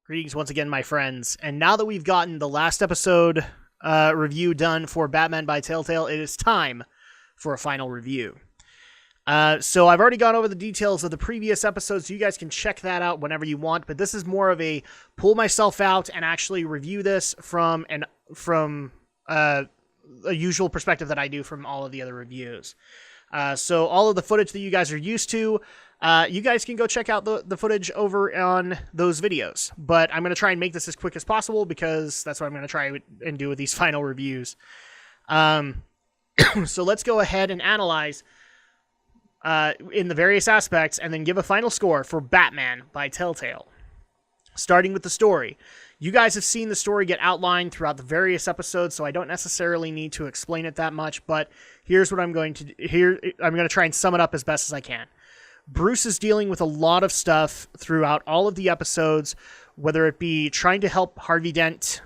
Greetings once again, my friends. And now that we've gotten the last episode review done for Batman by Telltale, it is time for a final review. So I've already gone over the details of the previous episodes, so you guys can check that out whenever you want. But this is more of a pull myself out and actually review this from a usual perspective that I do from all of the other reviews. So all of the footage that you guys are used to, you guys can go check out the footage over on those videos. But I'm going to try and make this as quick as possible because that's what I'm going to try and do with these final reviews. So let's go ahead and analyze in the various aspects and then give a final score for Batman by Telltale. Starting with the story. You guys have seen the story get outlined throughout the various episodes, so I don't necessarily need to explain it that much, but here's what I'm going to do. I'm going to try and sum it up as best as I can. Bruce is dealing with a lot of stuff throughout all of the episodes, whether it be trying to help Harvey Dent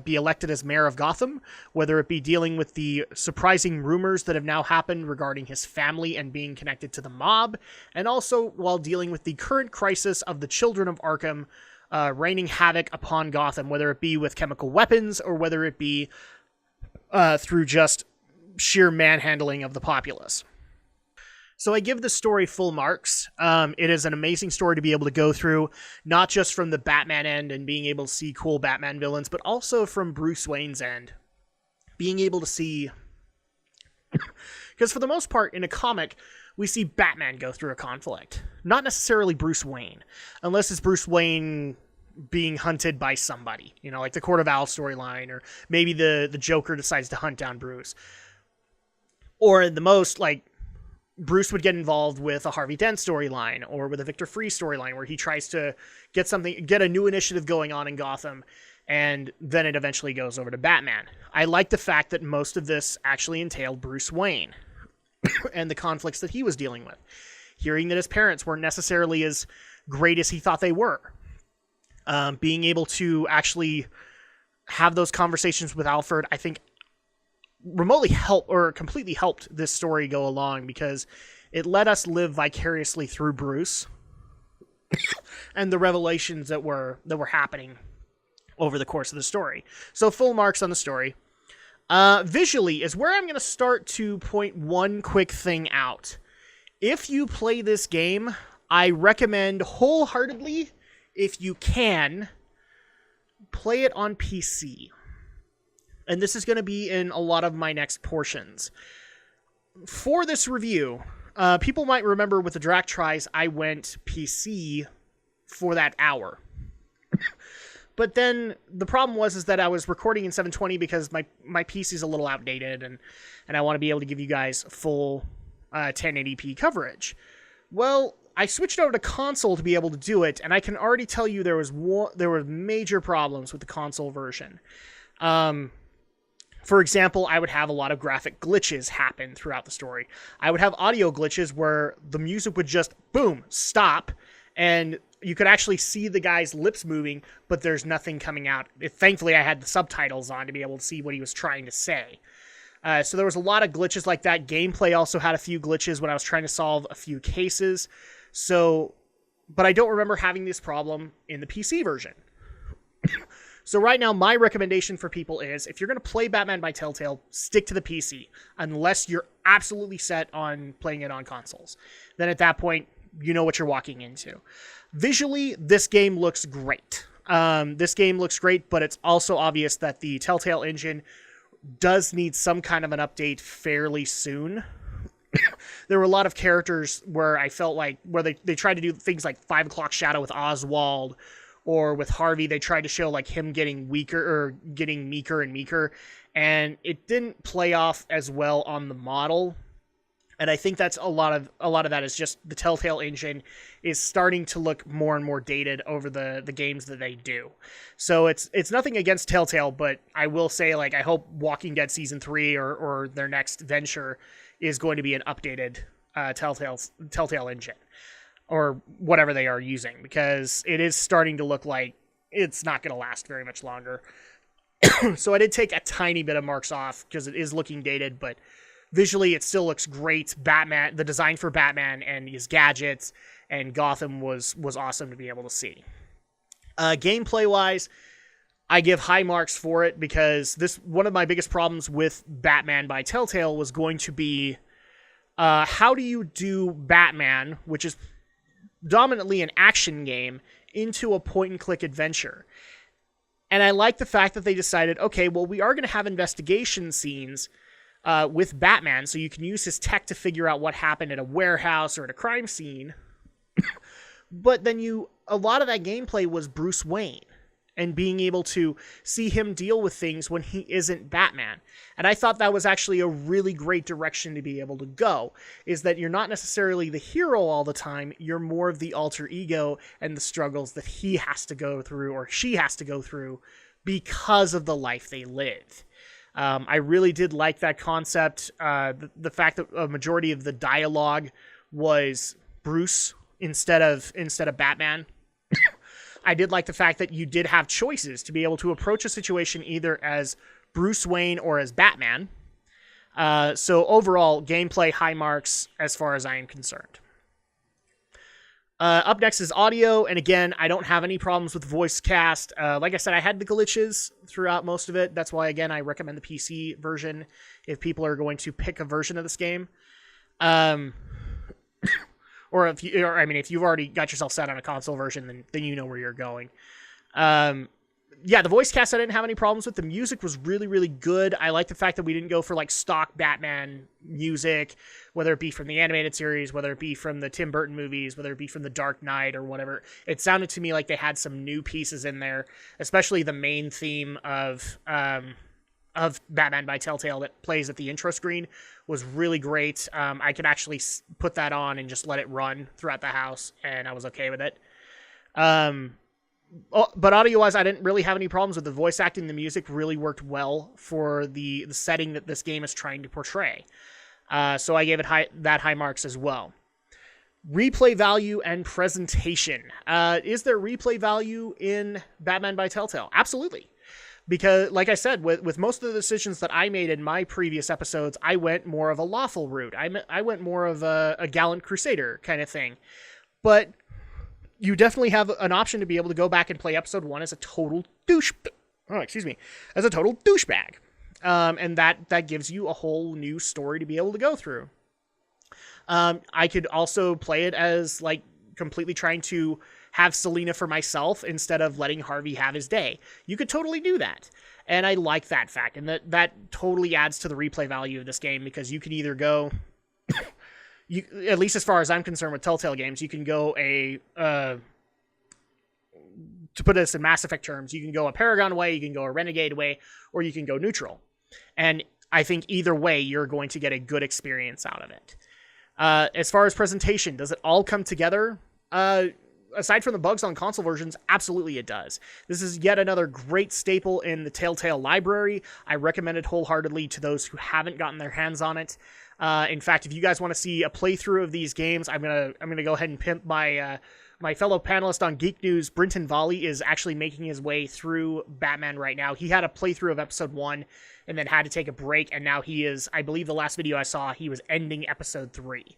be elected as mayor of Gotham, whether it be dealing with the surprising rumors that have now happened regarding his family and being connected to the mob, and also while dealing with the current crisis of the children of Arkham raining havoc upon Gotham, whether it be with chemical weapons or whether it be through just sheer manhandling of the populace. So I give the story full marks. It is an amazing story to be able to go through, not just from the Batman end and being able to see cool Batman villains, but also from Bruce Wayne's end. Being able to see... Because for the most part, in a comic, we see Batman go through a conflict. Not necessarily Bruce Wayne. Unless it's Bruce Wayne being hunted by somebody. You know, like the Court of Owls storyline, or maybe the Joker decides to hunt down Bruce. Or the most, like, Bruce would get involved with a Harvey Dent storyline, or with a Victor Fries storyline, where he tries to get a new initiative going on in Gotham, and then it eventually goes over to Batman. I like the fact that most of this actually entailed Bruce Wayne and the conflicts that he was dealing with. Hearing that his parents weren't necessarily as great as he thought they were. Being able to actually have those conversations with Alfred, I think, remotely helped or completely helped this story go along, because it let us live vicariously through Bruce and the revelations that were happening over the course of the story. So full marks on the story. Visually is where I'm going to start to point one quick thing out. If you play this game, I recommend wholeheartedly, if you can, play it on PC. And this is going to be in a lot of my next portions. For this review, people might remember with the Drak tries, I went PC for that hour. But then the problem was that I was recording in 720 because my PC is a little outdated, and I want to be able to give you guys full 1080p coverage. Well, I switched over to console to be able to do it, and I can already tell you there were major problems with the console version. For example, I would have a lot of graphic glitches happen throughout the story. I would have audio glitches where the music would just, boom, stop, and you could actually see the guy's lips moving, but there's nothing coming out. Thankfully, I had the subtitles on to be able to see what he was trying to say. So there was a lot of glitches like that. Gameplay also had a few glitches when I was trying to solve a few cases. But I don't remember having this problem in the PC version. So right now, my recommendation for people is, if you're going to play Batman by Telltale, stick to the PC, unless you're absolutely set on playing it on consoles. Then at that point, you know what you're walking into. Visually, this game looks great. But it's also obvious that the Telltale engine does need some kind of an update fairly soon. There were a lot of characters where I felt like, where they tried to do things like 5 o'clock shadow with Oswald, or with Harvey, they tried to show like him getting weaker or getting meeker and meeker, and it didn't play off as well on the model. And I think that's a lot of that is just the Telltale engine is starting to look more and more dated over the games that they do. So it's nothing against Telltale, but I will say, like, I hope Walking Dead Season 3 or their next venture is going to be an updated Telltale engine, or whatever they are using, because it is starting to look like it's not going to last very much longer. So I did take a tiny bit of marks off because it is looking dated, but visually it still looks great. Batman, the design for Batman and his gadgets and Gotham was awesome to be able to see. Gameplay wise, I give high marks for it because one of my biggest problems with Batman by Telltale was going to be how do you do Batman, which is dominantly an action game, into a point-and-click adventure. And I like the fact that they decided, okay, well, we are going to have investigation scenes with Batman, so you can use his tech to figure out what happened at a warehouse or at a crime scene. But then a lot of that gameplay was Bruce Wayne and being able to see him deal with things when he isn't Batman. And I thought that was actually a really great direction to be able to go, is that you're not necessarily the hero all the time, you're more of the alter ego and the struggles that he has to go through or she has to go through because of the life they live. I really did like that concept. The fact that a majority of the dialogue was Bruce instead of Batman. I did like the fact that you did have choices to be able to approach a situation either as Bruce Wayne or as Batman. So overall, gameplay high marks as far as I am concerned. Up next is audio, and again, I don't have any problems with voice cast. Like I said, I had the glitches throughout most of it. That's why, again, I recommend the PC version if people are going to pick a version of this game. Or if you've already got yourself set on a console version, then you know where you're going. Yeah, the voice cast I didn't have any problems with. The music was really, really good. I like the fact that we didn't go for like stock Batman music, whether it be from the animated series, whether it be from the Tim Burton movies, whether it be from the Dark Knight or whatever. It sounded to me like they had some new pieces in there, especially the main theme of Batman by Telltale that plays at the intro screen was really great. I could actually put that on and just let it run throughout the house, and I was okay with it. But audio-wise, I didn't really have any problems with the voice acting. The music really worked well for the setting that this game is trying to portray. So I gave it high marks as well. Replay value and presentation. Is there replay value in Batman by Telltale? Absolutely. Because, like I said, with most of the decisions that I made in my previous episodes, I went more of a lawful route. I went more of a gallant crusader kind of thing. But you definitely have an option to be able to go back and play episode 1 as a total as a total douchebag. And that gives you a whole new story to be able to go through. I could also play it as, like, completely trying to have Selina for myself instead of letting Harvey have his day. You could totally do that. And I like that fact. And that totally adds to the replay value of this game, because you can either go, at least as far as I'm concerned with Telltale games, you can go to put this in Mass Effect terms, you can go a Paragon way, you can go a Renegade way, or you can go neutral. And I think either way, you're going to get a good experience out of it. As far as presentation, does it all come together? Aside from the bugs on console versions, absolutely it does. This is yet another great staple in the Telltale library. I recommend it wholeheartedly to those who haven't gotten their hands on it. In fact, if you guys want to see a playthrough of these games, I'm gonna go ahead and pimp my fellow panelist on Geek News, Brinton Volley, is actually making his way through Batman right now. He had a playthrough of episode 1 and then had to take a break, and now he is, I believe the last video I saw, he was ending episode 3.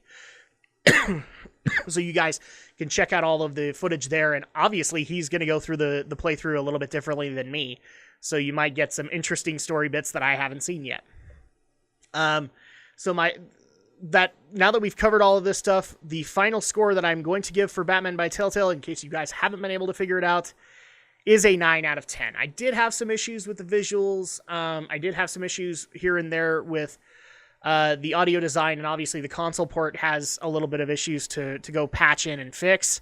So you guys can check out all of the footage there, and obviously he's going to go through the playthrough a little bit differently than me, so you might get some interesting story bits that I haven't seen yet. Now that we've covered all of this stuff, the final score that I'm going to give for Batman by Telltale, in case you guys haven't been able to figure it out, is a 9 out of 10. I did have some issues with the visuals. I did have some issues here and there with the audio design, and obviously the console port has a little bit of issues to go patch in and fix.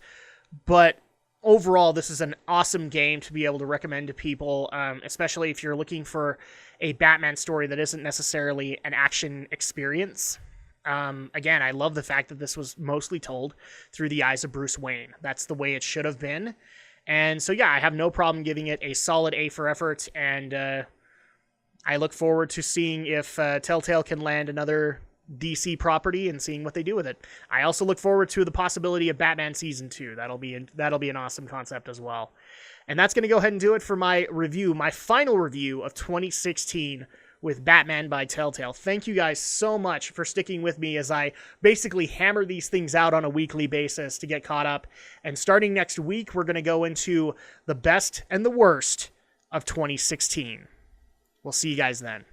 But overall, this is an awesome game to be able to recommend to people, especially if you're looking for a Batman story that isn't necessarily an action experience. Again, I love the fact that this was mostly told through the eyes of Bruce Wayne. That's the way it should have been. And so, yeah, I have no problem giving it a solid A for effort, and I look forward to seeing if Telltale can land another DC property and seeing what they do with it. I also look forward to the possibility of Batman Season 2. That'll be an awesome concept as well. And that's going to go ahead and do it for my review, my final review of 2016 with Batman by Telltale. Thank you guys so much for sticking with me as I basically hammer these things out on a weekly basis to get caught up. And starting next week, we're going to go into the best and the worst of 2016. We'll see you guys then.